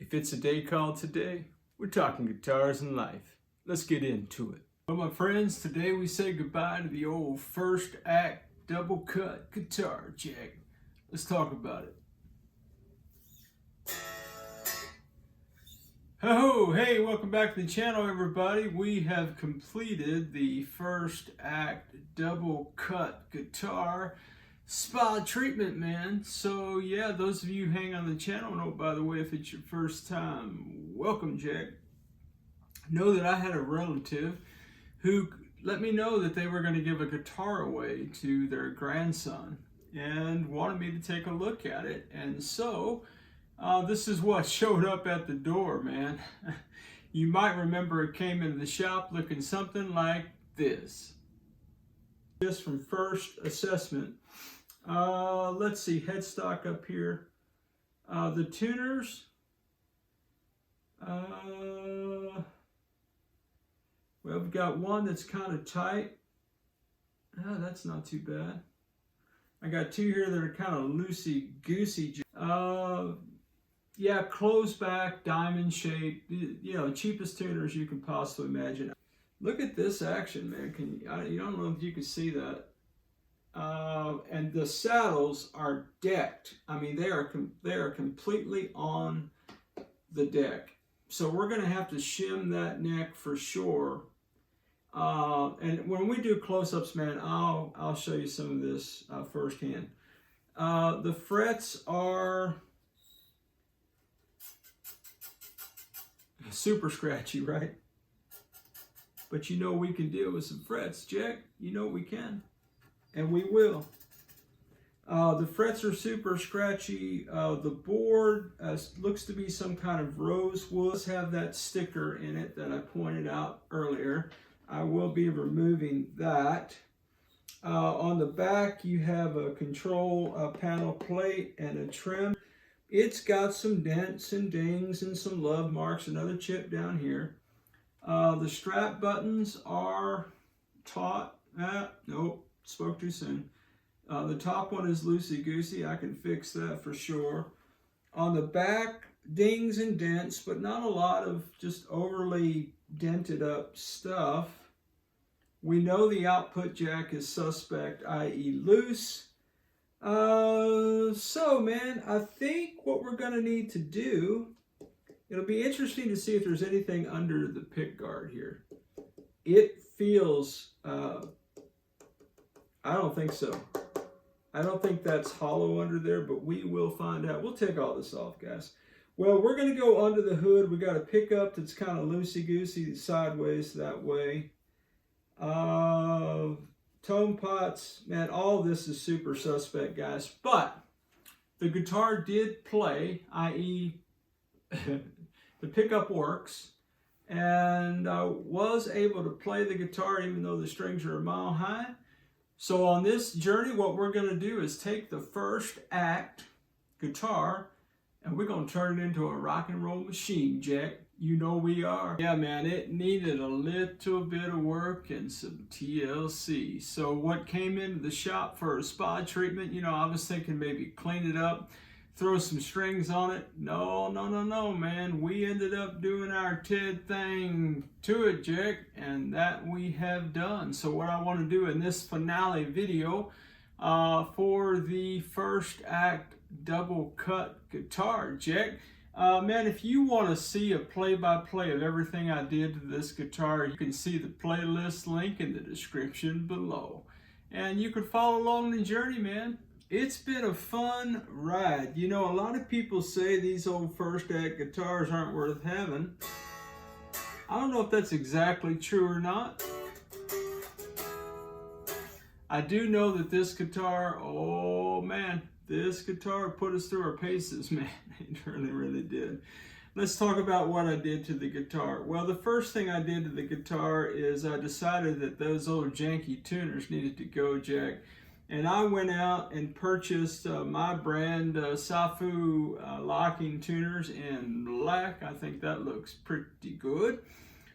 If it's a day called today, we're talking guitars and life. Let's get into it. Well, my friends, today we say goodbye to the old FirstAct Double Cut Guitar, Jack. Let's talk about it. Oh, hey, welcome back to the channel, everybody. We have completed the FirstAct Double Cut Guitar spa treatment, man. So yeah, those of you who hang on the channel know, by the way, if it's your first time, welcome, Jack. Know that I had a relative who let me know that they were going to give a guitar away to their grandson and wanted me to take a look at it. And so this is what showed up at the door, man. You might remember it came into the shop looking something like this. Just from first assessment. Let's see, headstock up here. The tuners. Well, we've got one that's kind of tight. That's not too bad. I got two here that are kind of loosey-goosey. Yeah, closed back, diamond shape. You know, cheapest tuners you can possibly imagine. Look at this action, man. You don't know if you can see that. And the saddles are decked. I mean, they are completely on the deck. So we're going to have to shim that neck for sure. And when we do close-ups, man, I'll show you some of this firsthand. The frets are super scratchy, right? But you know we can deal with some frets, Jack. You know we can. And we will. The frets are super scratchy. The board looks to be some kind of rosewood. Let's have that sticker in it that I pointed out earlier. I will be removing that. On the back, you have a control panel plate and a trim. It's got some dents and dings and some love marks, another chip down here. The strap buttons are taut. Nope. Spoke too soon. The top one is loosey-goosey. I can fix that for sure. On the back, dings and dents, but not a lot of just overly dented up stuff. We know the output jack is suspect, i.e. loose. So, man, I think what we're going to need to do, it'll be interesting to see if there's anything under the pick guard here. It feels... I don't think so. I don't think that's hollow under there, but we will find out. We'll take all this off, guys. Well, we're going to go under the hood. We got a pickup that's kind of loosey-goosey sideways that way. Tone pots, man, all this is super suspect, guys. But the guitar did play, i.e. the pickup works. And I was able to play the guitar even though the strings are a mile high. So on this journey, what we're going to do is take the FirstAct guitar and we're going to turn it into a rock and roll machine, Jack. You know we are. Yeah, man, it needed a little bit of work and some TLC. So what came into the shop for a spa treatment, you know, I was thinking maybe clean it up, throw some strings on it. No, man. We ended up doing our Ted thing to it, Jack, and that we have done. So what I want to do in this finale video for the FirstAct Double Cut Guitar, Jack, man, if you want to see a play-by-play of everything I did to this guitar, you can see the playlist link in the description below. And you can follow along the journey, man. It's been a fun ride. You know, a lot of people say these old FirstAct guitars aren't worth having. I don't know if that's exactly true or not. I do know that this guitar, oh man, this guitar put us through our paces, man. It really did. Let's talk about what I did to the guitar. Well, the first thing I did to the guitar is I decided that those old janky tuners needed to go, Jack. And I went out and purchased my brand Safu locking tuners in black. I think that looks pretty good.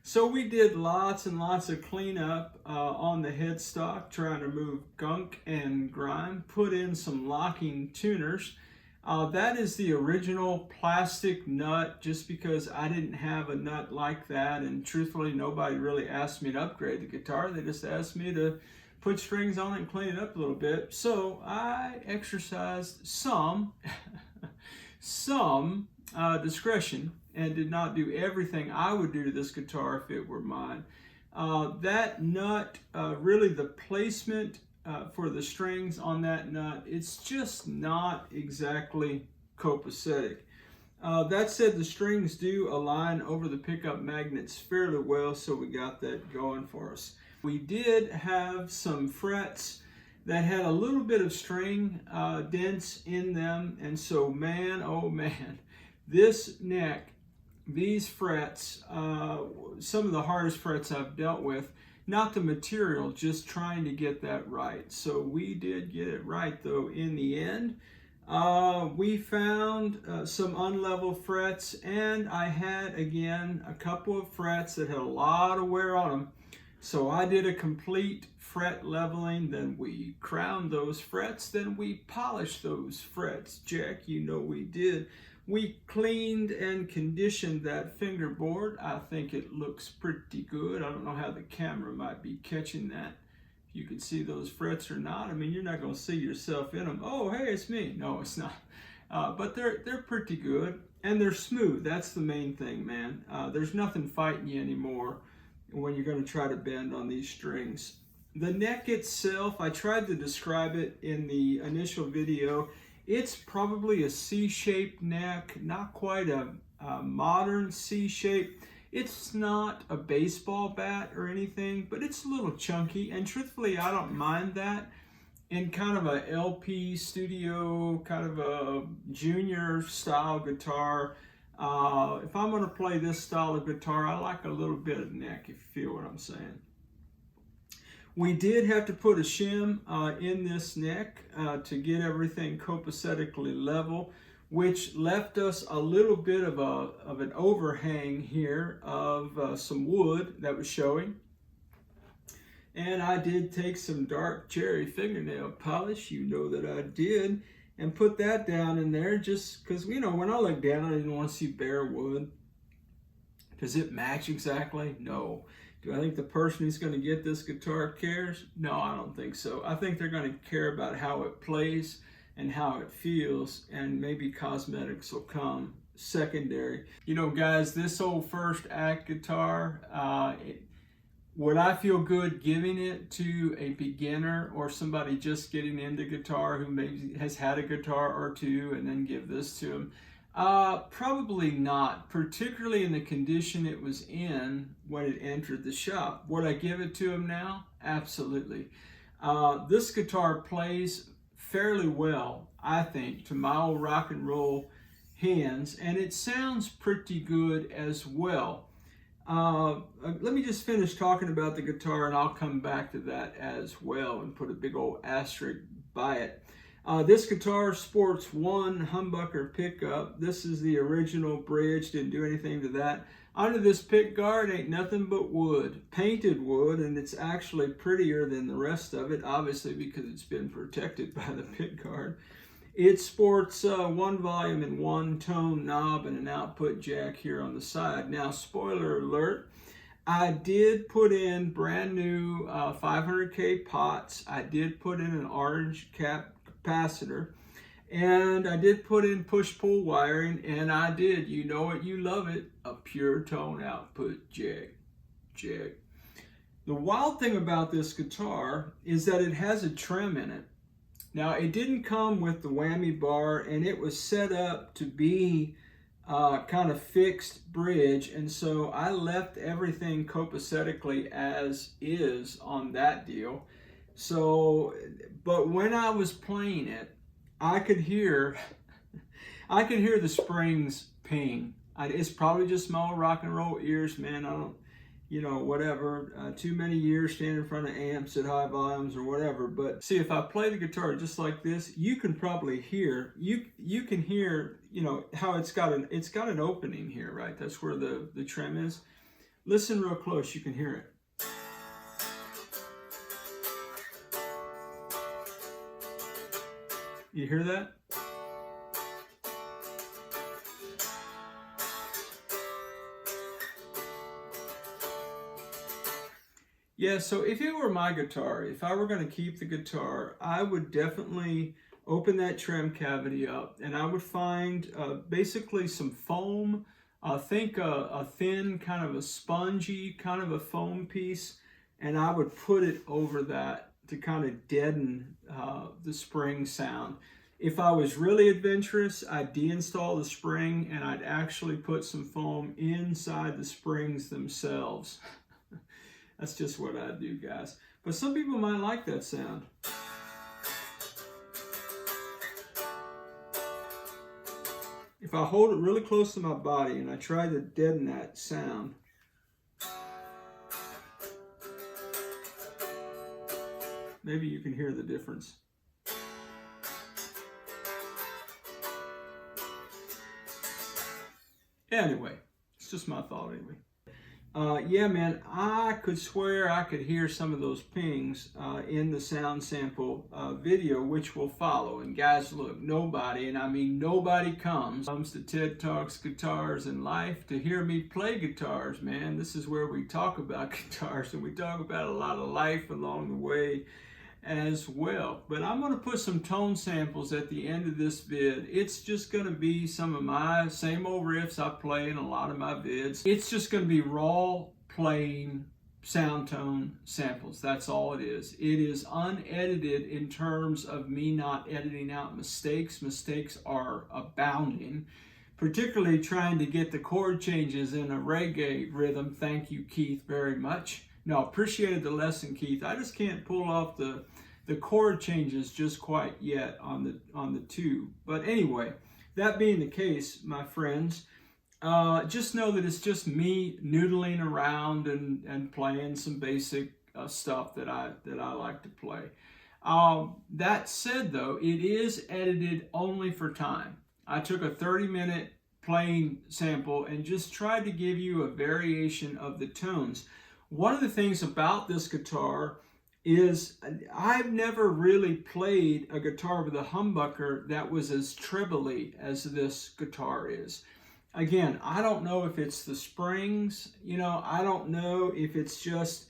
So we did lots and lots of cleanup on the headstock, trying to remove gunk and grime, put in some locking tuners. That is the original plastic nut, just because I didn't have a nut like that, and truthfully nobody really asked me to upgrade the guitar. They just asked me to put strings on it and clean it up a little bit. So I exercised some discretion and did not do everything I would do to this guitar if it were mine. That nut, really the placement for the strings on that nut, it's just not exactly copacetic. That said, the strings do align over the pickup magnets fairly well, so we got that going for us. We did have some frets that had a little bit of string dents in them, and so man, oh man, this neck, these frets, some of the hardest frets I've dealt with. Not the material, just trying to get that right. So we did get it right though in the end. We found some unlevel frets, and I had again a couple of frets that had a lot of wear on them. So I did a complete fret leveling, then we crowned those frets, then we polished those frets. Jack, you know we did. We cleaned and conditioned that fingerboard. I think it looks pretty good. I don't know how the camera might be catching that. If you can see those frets or not. I mean, you're not going to see yourself in them. Oh, hey, it's me. No, it's not. But they're pretty good, and they're smooth. That's the main thing, man. There's nothing fighting you anymore when you're going to try to bend on these strings. The neck itself, I tried to describe it in the initial video. It's probably a C-shaped neck, not quite a modern C-shape. It's not a baseball bat or anything, but it's a little chunky, and truthfully, I don't mind that. In kind of a LP studio, kind of a junior style guitar, if I'm going to play this style of guitar, I like a little bit of neck, if you feel what I'm saying. We did have to put a shim in this neck to get everything copacetically level, which left us a little bit of an overhang here of some wood that was showing. And I did take some dark cherry fingernail polish, you know that I did, and put that down in there just because, you know, when I looked down, I didn't want to see bare wood. Does it match exactly? No. Do I think the person who's going to get this guitar cares? No, I don't think so. I think they're going to care about how it plays and how it feels, and maybe cosmetics will come secondary. You know, guys, this old FirstAct guitar, would I feel good giving it to a beginner or somebody just getting into guitar who maybe has had a guitar or two and then give this to them? Probably not, particularly in the condition it was in when it entered the shop. Would I give it to him now? Absolutely. This guitar plays fairly well, I think, to my old rock and roll hands, and it sounds pretty good as well. Let me just finish talking about the guitar, and I'll come back to that as well and put a big old asterisk by it. This guitar sports one humbucker pickup. This is the original bridge, didn't do anything to that. Under this pick guard ain't nothing but wood, painted wood, and it's actually prettier than the rest of it, obviously because it's been protected by the pick guard. It sports one volume and one tone knob and an output jack here on the side. Now, spoiler alert, I did put in brand new 500K pots. I did put in an orange cap capacitor, and I did put in push-pull wiring, and I did, you know it, you love it, a pure tone output jack. The wild thing about this guitar is that it has a trem in it. Now, it didn't come with the whammy bar, and it was set up to be kind of fixed bridge, and so I left everything copacetically as is on that deal. So, but when I was playing it, I could hear the springs ping. It's probably just my old rock and roll ears, man. I don't, you know, whatever, too many years standing in front of amps at high volumes or whatever. But see, if I play the guitar just like this, you can probably hear, you can hear, you know, how it's got an opening here, right? That's where the trem is. Listen real close, you can hear it. You hear that? Yeah, so if it were my guitar, if I were going to keep the guitar, I would definitely open that trim cavity up and I would find basically some foam. Think a thin kind of a spongy kind of a foam piece, and I would put it over that to kind of deaden the spring sound. If I was really adventurous, I'd deinstall the spring and I'd actually put some foam inside the springs themselves. That's just what I do, guys. But some people might like that sound. If I hold it really close to my body and I try to deaden that sound, maybe you can hear the difference. Anyway, it's just my thought anyway. Yeah, man, I could swear I could hear some of those pings in the sound sample video, which will follow. And guys, look, nobody, and I mean nobody comes to TED Talks Guitars and Life to hear me play guitars, man. This is where we talk about guitars, and we talk about a lot of life along the way as well. But I'm going to put some tone samples at the end of this vid. It's just going to be some of my same old riffs I play in a lot of my vids. It's just going to be raw, plain sound tone samples. That's all it is. It is unedited in terms of me not editing out mistakes. Mistakes are abounding, particularly trying to get the chord changes in a reggae rhythm. Thank you, Keith, very much. No, appreciated the lesson, Keith. I just can't pull off the chord changes just quite yet on the tube. But anyway, that being the case, my friends, just know that it's just me noodling around and playing some basic stuff that I like to play. That said, though, it is edited only for time. I took a 30-minute playing sample and just tried to give you a variation of the tones. One of the things about this guitar is I've never really played a guitar with a humbucker that was as trebly as this guitar is. Again, I don't know if it's the springs, I don't know if it's just,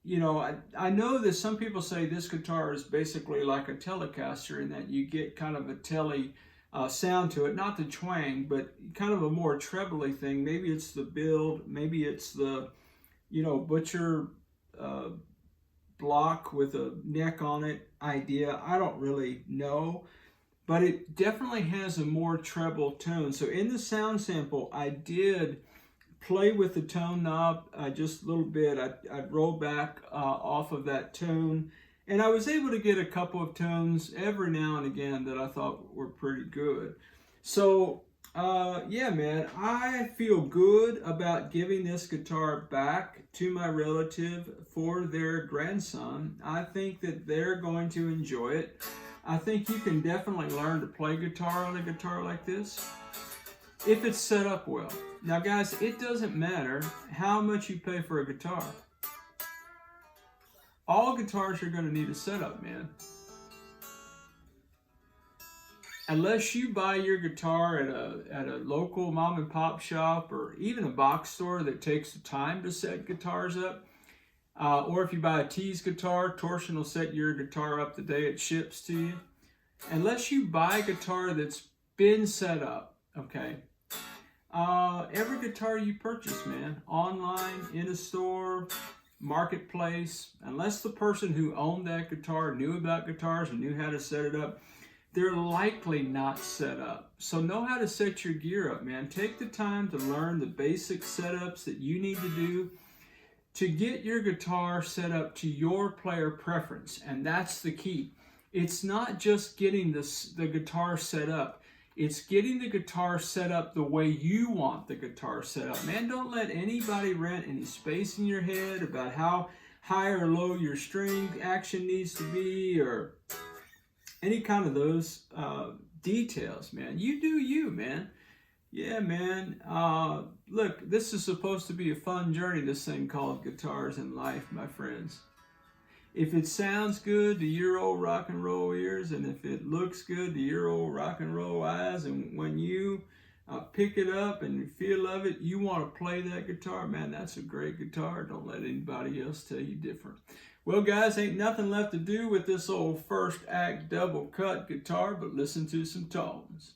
I know that some people say this guitar is basically like a Telecaster in that you get kind of a telly sound to it, not the twang, but kind of a more trebly thing. Maybe it's the build, maybe it's the butcher block with a neck on it idea. I don't really know, but it definitely has a more treble tone. So in the sound sample, I did play with the tone knob just a little bit. I'd roll back off of that tone, and I was able to get a couple of tones every now and again that I thought were pretty good. So yeah, man, I feel good about giving this guitar back to my relative for their grandson. I think that they're going to enjoy it. I think you can definitely learn to play guitar on a guitar like this if it's set up well. Now, guys, it doesn't matter how much you pay for a guitar. All guitars are going to need a setup, man. Unless you buy your guitar at a local mom and pop shop or even a box store that takes the time to set guitars up, or if you buy a Tease guitar, Torsion will set your guitar up the day it ships to you. Unless you buy a guitar that's been set up, okay? Every guitar you purchase, man, online, in a store, marketplace, unless the person who owned that guitar knew about guitars and knew how to set it up, they're likely not set up. So know how to set your gear up, man. Take the time to learn the basic setups that you need to do to get your guitar set up to your player preference. And that's the key. It's not just getting the guitar set up. It's getting the guitar set up the way you want the guitar set up. Man, don't let anybody rent any space in your head about how high or low your string action needs to be or any kind of those details, man. You do you, man. Yeah, man. Look, this is supposed to be a fun journey, this thing called Guitars and Life, my friends. If it sounds good to your old rock and roll ears, and if it looks good to your old rock and roll eyes, and when you pick it up and you feel of it, you want to play that guitar, man, that's a great guitar. Don't let anybody else tell you different. Well, guys, ain't nothing left to do with this old FirstAct Double Cut guitar but listen to some tones.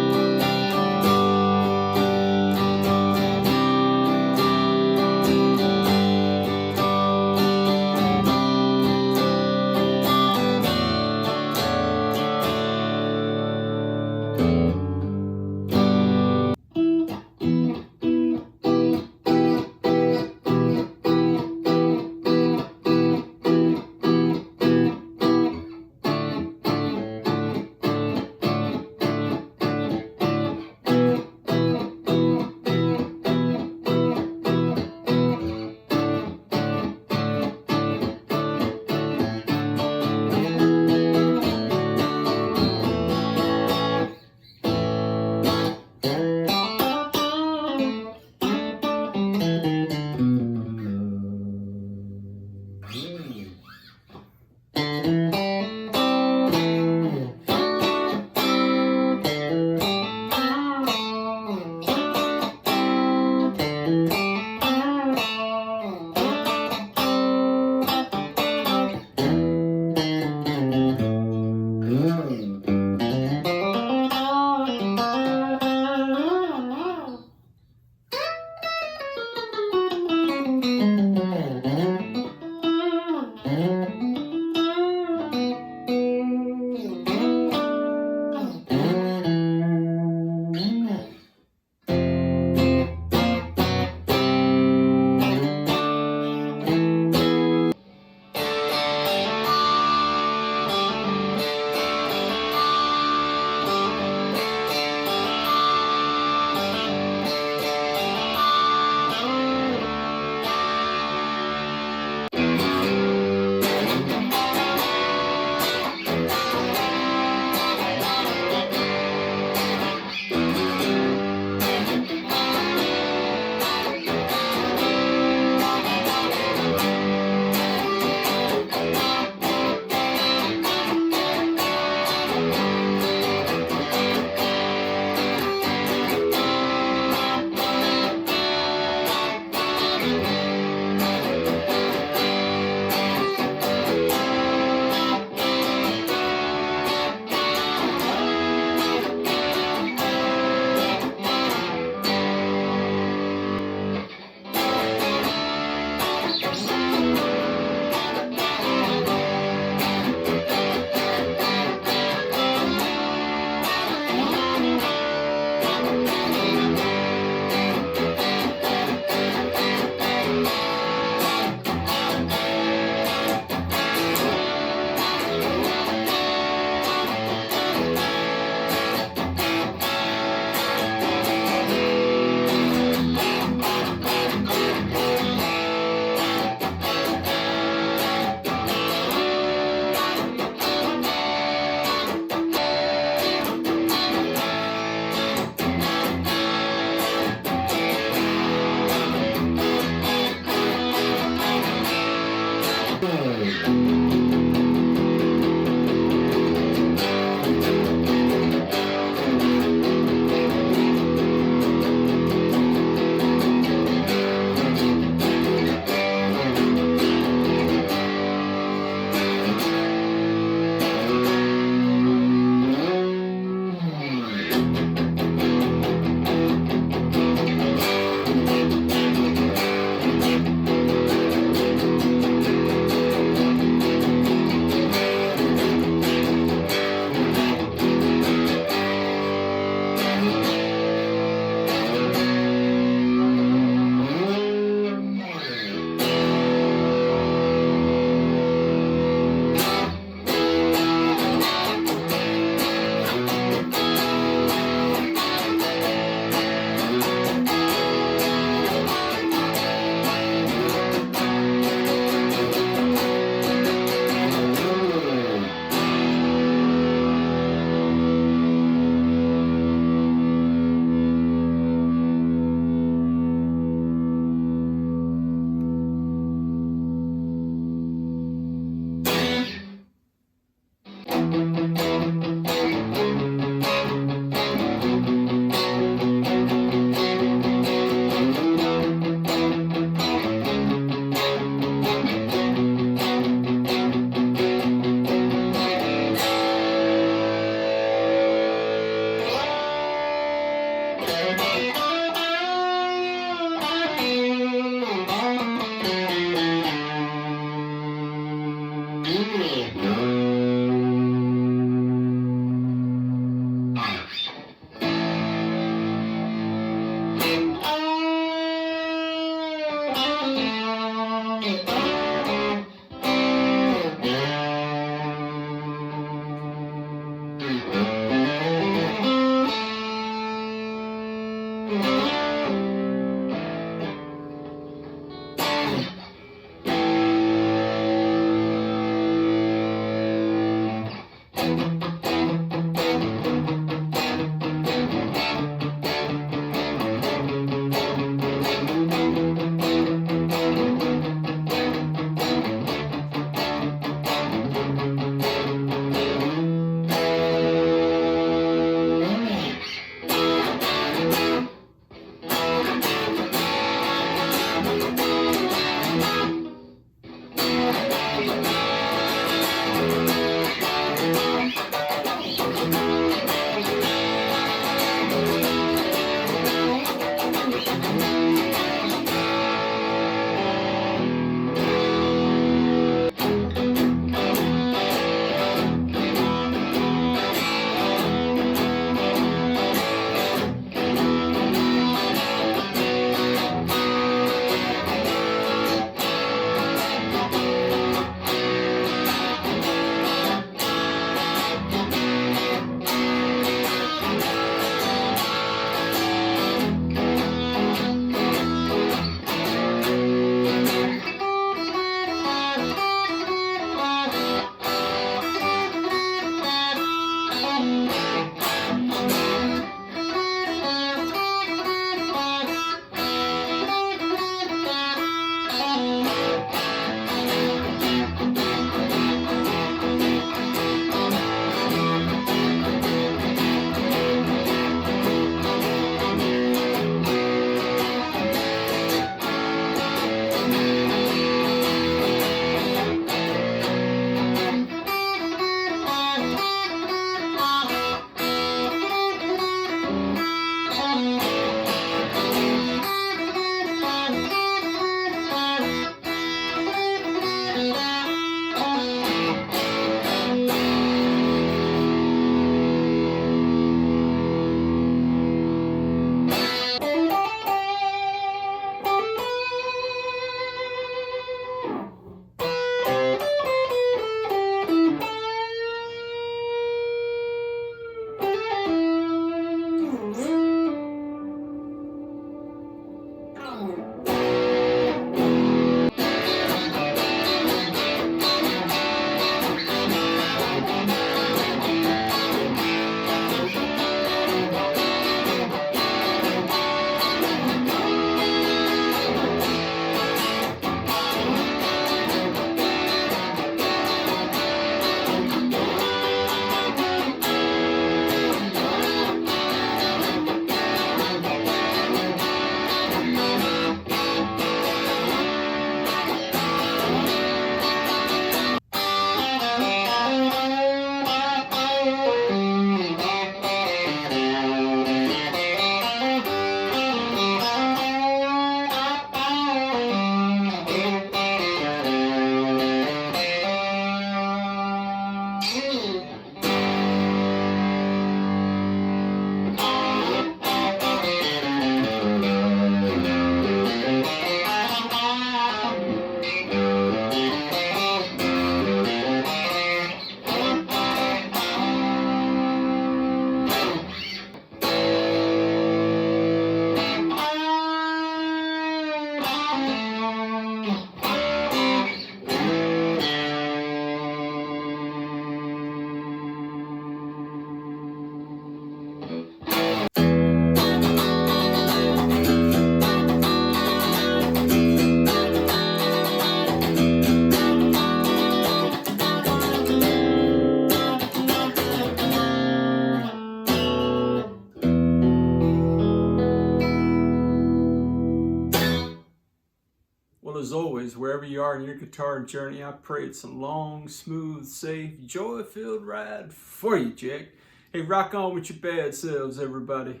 as always, wherever you are in your guitar journey, I pray it's a long, smooth, safe, joy-filled ride for you, Jack. Hey, rock on with your bad selves, everybody.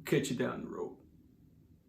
Catch you down the road.